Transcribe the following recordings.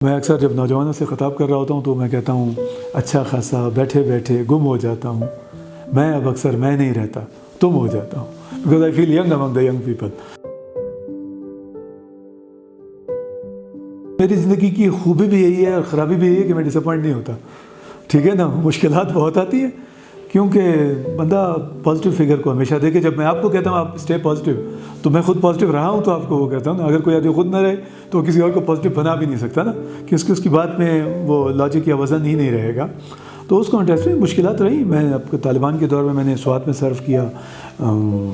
میں اکثر جب نوجوانوں سے خطاب کر رہا ہوتا ہوں تو میں کہتا ہوں اچھا خاصا بیٹھے بیٹھے گم ہو جاتا ہوں، میں اب اکثر میں نہیں رہتا تم ہو جاتا ہوں، because I feel young among the young people. میری زندگی کی خوبی بھی یہی ہے اور خرابی بھی یہی ہے کہ میں ڈس اپوائنٹ نہیں ہوتا، ٹھیک ہے نا۔ مشکلات بہت آتی ہیں کیونکہ بندہ پازیٹیو فگر کو ہمیشہ دیکھے۔ جب میں آپ کو کہتا ہوں آپ اسٹے پازیٹیو، تو میں خود پازیٹیو رہا ہوں تو آپ کو وہ کہتا ہوں نا۔ اگر کوئی آدمی خود نہ رہے تو کسی اور کو پازیٹیو بنا بھی نہیں سکتا نا، کہ اس کی بات میں وہ لاجک یا وزن ہی نہیں رہے گا۔ تو اس کانٹیکسٹ میں مشکلات رہی۔ میں اب طالبان کے دور میں نے سوات میں سرو کیا،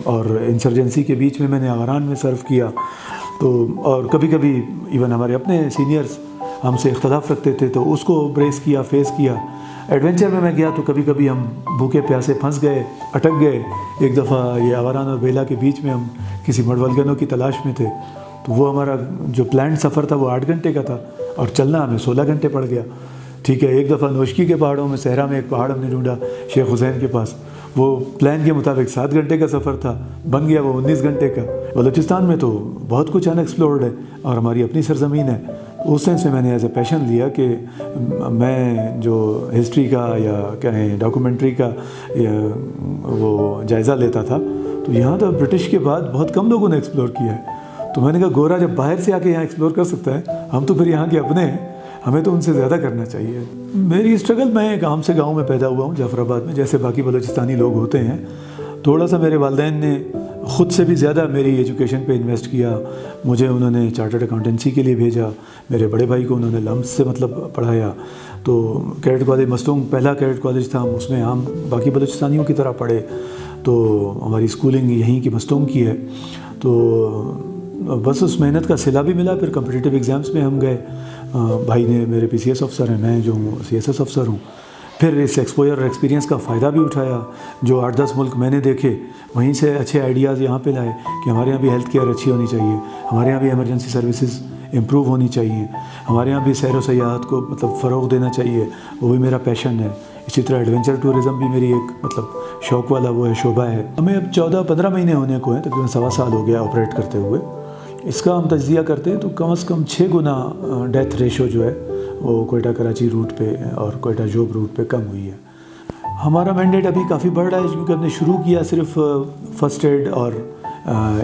اور انسرجنسی کے بیچ میں نے آغران میں سرو کیا۔ تو اور کبھی کبھی ایون ہمارے اپنے سینئرز ہم سے اختلاف رکھتے تھے تو اس کو بریس کیا، فیس کیا۔ ایڈونچر میں گیا تو کبھی کبھی ہم بھوکے پیاسے پھنس گئے، اٹک گئے۔ ایک دفعہ یہ آواران اور بیلا کے بیچ میں ہم کسی مڑولگنوں کی تلاش میں تھے، تو وہ ہمارا جو پلانڈ سفر تھا وہ 8 گھنٹے کا تھا اور چلنا ہمیں 16 گھنٹے پڑ گیا، ٹھیک ہے۔ ایک دفعہ نوشکی کے پہاڑوں میں صحرا میں ایک پہاڑ ہم نے ڈھونڈا شیخ حسین کے پاس، وہ پلان کے مطابق 7 گھنٹے کا سفر تھا، بن گیا وہ 19 گھنٹے کا۔ بلوچستان میں تو بہت کچھ انیکسپلورڈ ہے اور ہماری اپنی سرزمین ہے۔ اس سینس میں نے ایز اے پیشن لیا کہ میں جو ہسٹری کا یا کہیں ڈاکومنٹری کا وہ جائزہ لیتا تھا، تو یہاں تو برٹش کے بعد بہت کم لوگوں نے ایکسپلور کیا ہے۔ تو میں نے کہا گورا جب باہر سے آ کے یہاں ایکسپلور کر سکتا ہے، ہم تو پھر یہاں کے اپنے ہیں، ہمیں تو ان سے زیادہ کرنا چاہیے۔ میری اسٹرگل، میں ایک عام سے گاؤں میں پیدا ہوا ہوں جعفر آباد میں، جیسے باقی بلوچستانی لوگ ہوتے ہیں۔ تھوڑا سا میرے والدین نے خود سے بھی زیادہ میری ایجوکیشن پہ انویسٹ کیا۔ مجھے انہوں نے چارٹرڈ اکاؤنٹنسی کے لیے بھیجا، میرے بڑے بھائی کو انہوں نے لمس سے پڑھایا۔ تو کیڈٹ کالج مستونگ پہلا کیڈٹ کالج تھا، ہم اس میں ہم باقی بلوچستانیوں کی طرح پڑھے۔ تو ہماری اسکولنگ یہیں کی مستونگ کی ہے۔ تو بس اس محنت کا صلہ بھی ملا۔ پھر کمپٹیٹیو ایگزامس میں ہم گئے، بھائی نے میرے پی سی ایس آفسر ہیں، میں جو ہوں سی ایس ایس آفسر ہوں۔ پھر اس ایکسپوجر اور ایکسپیرینس کا فائدہ بھی اٹھایا۔ جو 8-10 ملک میں نے دیکھے، وہیں سے اچھے آئیڈیاز یہاں پہ لائے کہ ہمارے یہاں بھی ہیلتھ کیئر اچھی ہونی چاہیے، ہمارے یہاں بھی ایمرجنسی سروسز امپروو ہونی چاہیے، ہمارے یہاں بھی سیر و سیاحت کو فروغ دینا چاہیے، وہ بھی میرا پیشن ہے۔ اسی طرح ایڈونچر ٹورزم بھی میری ایک شوق والا وہ ہے، شعبہ ہے۔ ہمیں اب 14-15 مہینے ہونے کو ہیں، تقریباً 1.25 سال ہو گیا آپریٹ کرتے ہوئے۔ اس کا ہم تجزیہ کرتے ہیں تو کم از کم 6 گنا ڈیتھ ریشو جو ہے وہ کوئٹہ کراچی روٹ پہ اور کوئٹہ جوب روٹ پہ کم ہوئی ہے۔ ہمارا مینڈیٹ ابھی کافی بڑھ رہا ہے کیونکہ ہم نے شروع کیا صرف فرسٹ ایڈ اور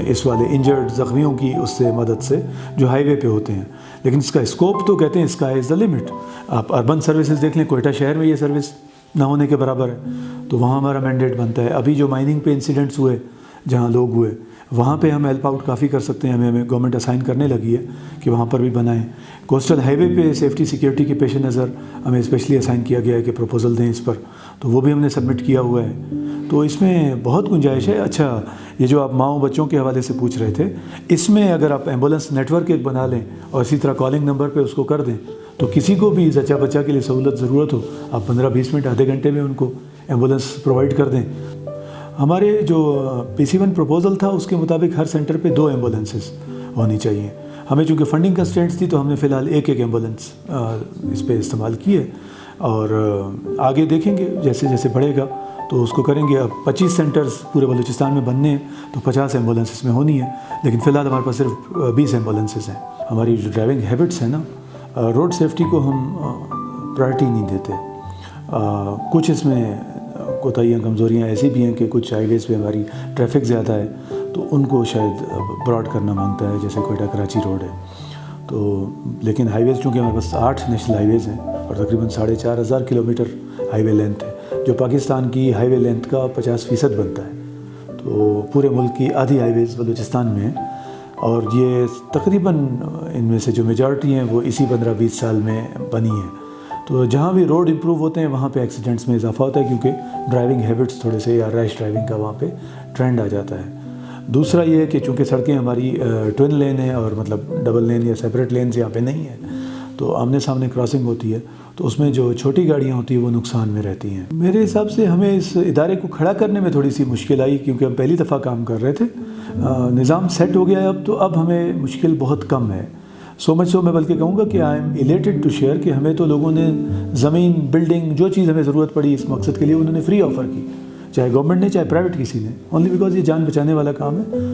اس والے انجرڈ زخمیوں کی اس سے مدد سے جو ہائی وے پہ ہوتے ہیں، لیکن اس کا اسکوپ تو کہتے ہیں اسکائی از دا لمٹ۔ آپ اربن سروسز دیکھ لیں، کوئٹہ شہر میں یہ سروس نہ ہونے کے برابر ہے، تو وہاں ہمارا مینڈیٹ بنتا ہے۔ ابھی جو مائننگ پہ انسیڈنٹس ہوئے، جہاں لوگ ہوئے، وہاں پہ ہم ہیلپ آؤٹ کافی کر سکتے ہیں، ہمیں گورنمنٹ اسائن کرنے لگی ہے کہ وہاں پر بھی بنائیں۔ کوسٹل ہائی وے پہ سیفٹی سیکیورٹی کے پیش نظر ہمیں اسپیشلی اسائن کیا گیا ہے کہ پروپوزل دیں اس پر، تو وہ بھی ہم نے سبمٹ کیا ہوا ہے۔ تو اس میں بہت گنجائش ہے۔ اچھا، یہ جو آپ ماؤں بچوں کے حوالے سے پوچھ رہے تھے، اس میں اگر آپ ایمبولینس نیٹ ورک ایک بنا لیں اور اسی طرح کالنگ نمبر پہ اس کو کر دیں، تو کسی کو بھی زچہ بچہ کے لیے سہولت ضرورت ہو، آپ 15-20 منٹ آدھے گھنٹے میں ان کو ایمبولینس پرووائڈ کر دیں۔ ہمارے جو PC1 پروپوزل تھا اس کے مطابق ہر سینٹر پہ 2 ایمبولینسز ہونی چاہیے۔ ہمیں چونکہ فنڈنگ کنسٹرینٹس تھی تو ہم نے فی الحال ایک ایمبولینس اس پہ استعمال کی ہے، اور آگے دیکھیں گے جیسے جیسے بڑھے گا تو اس کو کریں گے۔ اب 25 سینٹرز پورے بلوچستان میں بننے ہیں تو 50 ایمبولینسز میں ہونی ہے، لیکن فی الحال ہمارے پاس صرف 20 ایمبولینسز ہیں۔ ہماری جو ڈرائیونگ ہیبٹس ہیں نا، روڈ سیفٹی کو ہم پرائرٹی نہیں دیتے۔ کچھ اس میں کوتاہیاں کمزوریاں ایسی بھی ہیں کہ کچھ ہائی ویز پہ ہماری ٹریفک زیادہ ہے تو ان کو شاید براڈ کرنا مانگتا ہے، جیسے کوئٹہ کراچی روڈ ہے تو۔ لیکن ہائی ویز چونکہ ہمارے پاس 8 نیشنل ہائی ویز ہیں اور تقریباً 4,500 کلومیٹر ہائی وے لینتھ ہے، جو پاکستان کی ہائی وے لینتھ کا 50% بنتا ہے۔ تو پورے ملک کی آدھی ہائی ویز بلوچستان میں ہیں، اور یہ تقریباً ان میں سے جو میجارٹی ہیں وہ اسی 15-20 سال میں بنی ہیں۔ تو جہاں بھی روڈ امپروو ہوتے ہیں وہاں پہ ایکسیڈنٹس میں اضافہ ہوتا ہے، کیونکہ ڈرائیونگ ہیبٹس تھوڑے سے یا ریش ڈرائیونگ کا وہاں پہ ٹرینڈ آ جاتا ہے۔ دوسرا یہ ہے کہ چونکہ سڑکیں ہماری ٹوئن لین ہیں اور ڈبل لین یا سیپریٹ لینز یہاں پہ نہیں ہیں، تو آمنے سامنے کراسنگ ہوتی ہے، تو اس میں جو چھوٹی گاڑیاں ہوتی ہیں وہ نقصان میں رہتی ہیں۔ میرے حساب سے ہمیں اس ادارے کو کھڑا کرنے میں تھوڑی سی مشکل آئی، کیونکہ ہم پہلی دفعہ کام کر رہے تھے۔ نظام سیٹ ہو گیا ہے اب ہمیں مشکل بہت کم ہے۔ سو مچ سو میں بلکہ کہوں گا کہ آئی ایم ایلیٹڈ ٹو شیئر کہ ہمیں تو لوگوں نے زمین، بلڈنگ، جو چیز ہمیں ضرورت پڑی اس مقصد کے لیے انہوں نے فری آفر کی، چاہے گورنمنٹ نے چاہے پرائیویٹ کسی نے، اونلی بیکاز یہ جان بچانے والا کام ہے